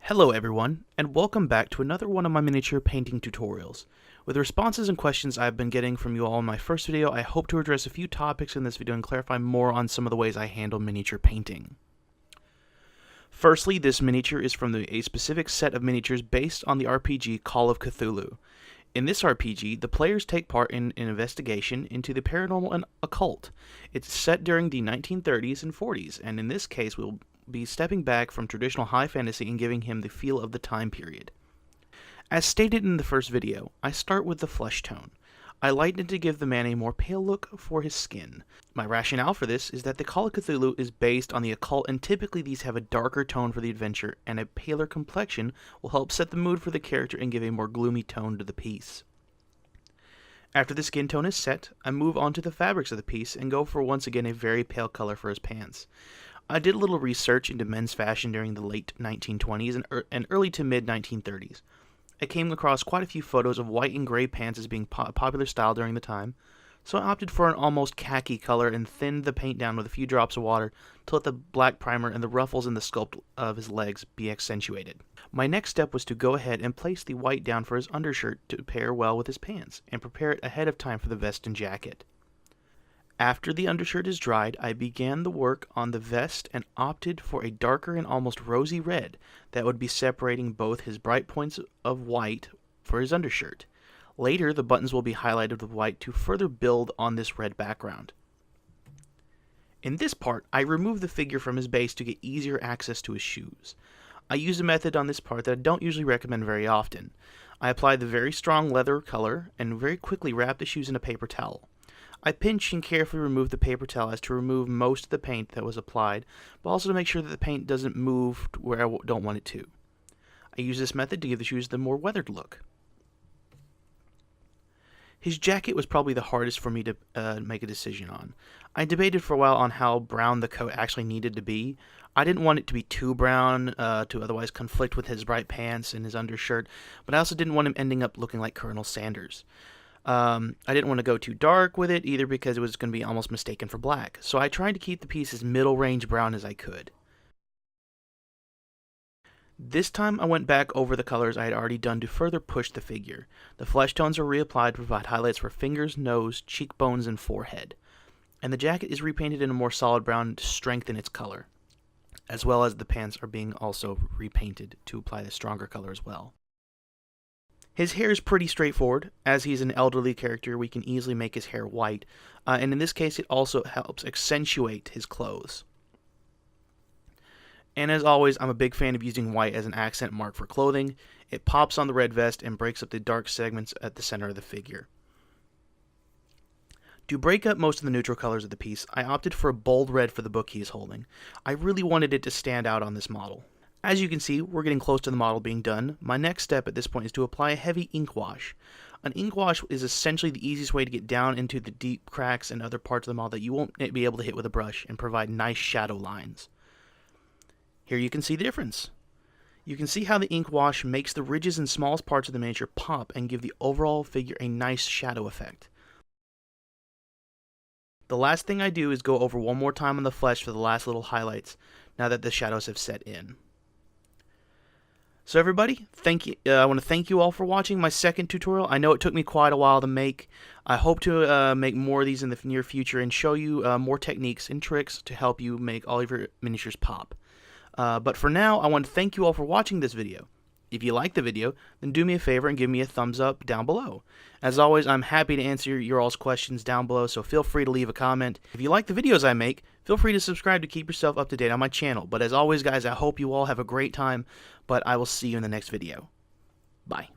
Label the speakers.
Speaker 1: Hello everyone, and welcome back to another one of my miniature painting tutorials. With the responses and questions I've been getting from you all in my first video, I hope to address a few topics in this video and clarify more on some of the ways I handle miniature painting. Firstly, this miniature is from a specific set of miniatures based on the RPG Call of Cthulhu. In this RPG, the players take part in an investigation into the paranormal and occult. It's set during the 1930s and 40s, and in this case we'll be stepping back from traditional high fantasy and giving him the feel of the time period. As stated in the first video, I start with the flesh tone. I lighten it to give the man a more pale look for his skin. My rationale for this is that the Call of Cthulhu is based on the occult, and typically these have a darker tone for the adventure, and a paler complexion will help set the mood for the character and give a more gloomy tone to the piece. After the skin tone is set, I move on to the fabrics of the piece and go for once again a very pale color for his pants. I did a little research into men's fashion during the late 1920s and early to mid 1930s. I came across quite a few photos of white and gray pants as being popular style during the time, so I opted for an almost khaki color and thinned the paint down with a few drops of water to let the black primer and the ruffles in the sculpt of his legs be accentuated. My next step was to go ahead and place the white down for his undershirt to pair well with his pants, and prepare it ahead of time for the vest and jacket. After the undershirt is dried, I began the work on the vest and opted for a darker and almost rosy red that would be separating both his bright points of white for his undershirt. Later, the buttons will be highlighted with white to further build on this red background. In this part, I remove the figure from his base to get easier access to his shoes. I use a method on this part that I don't usually recommend very often. I apply the very strong leather color and very quickly wrap the shoes in a paper towel. I pinch and carefully remove the paper towel as to remove most of the paint that was applied, but also to make sure that the paint doesn't move where I don't want it to. I use this method to give the shoes the more weathered look. His jacket was probably the hardest for me to make a decision on. I debated for a while on how brown the coat actually needed to be. I didn't want it to be too brown to otherwise conflict with his bright pants and his undershirt, but I also didn't want him ending up looking like Colonel Sanders. I didn't want to go too dark with it either because it was going to be almost mistaken for black, so I tried to keep the piece as middle range brown as I could. This time I went back over the colors I had already done to further push the figure. The flesh tones are reapplied to provide highlights for fingers, nose, cheekbones, and forehead. And the jacket is repainted in a more solid brown to strengthen its color, as well as the pants are being also repainted to apply the stronger color as well. His hair is pretty straightforward. As he's an elderly character, we can easily make his hair white, and in this case it also helps accentuate his clothes. And as always, I'm a big fan of using white as an accent mark for clothing. It pops on the red vest and breaks up the dark segments at the center of the figure. To break up most of the neutral colors of the piece, I opted for a bold red for the book he is holding. I really wanted it to stand out on this model. As you can see, we're getting close to the model being done. My next step at this point is to apply a heavy ink wash. An ink wash is essentially the easiest way to get down into the deep cracks and other parts of the model that you won't be able to hit with a brush and provide nice shadow lines. Here you can see the difference. You can see how the ink wash makes the ridges and smallest parts of the miniature pop and give the overall figure a nice shadow effect. The last thing I do is go over one more time on the flesh for the last little highlights, now that the shadows have set in. So everybody, thank you. I want to thank you all for watching my second tutorial. I know it took me quite a while to make. I hope to make more of these in the near future and show you more techniques and tricks to help you make all of your miniatures pop. But for now, I want to thank you all for watching this video. If you like the video, then do me a favor and give me a thumbs up down below. As always, I'm happy to answer your all's questions down below, so feel free to leave a comment. If you like the videos I make, feel free to subscribe to keep yourself up to date on my channel. But as always, guys, I hope you all have a great time, but I will see you in the next video. Bye.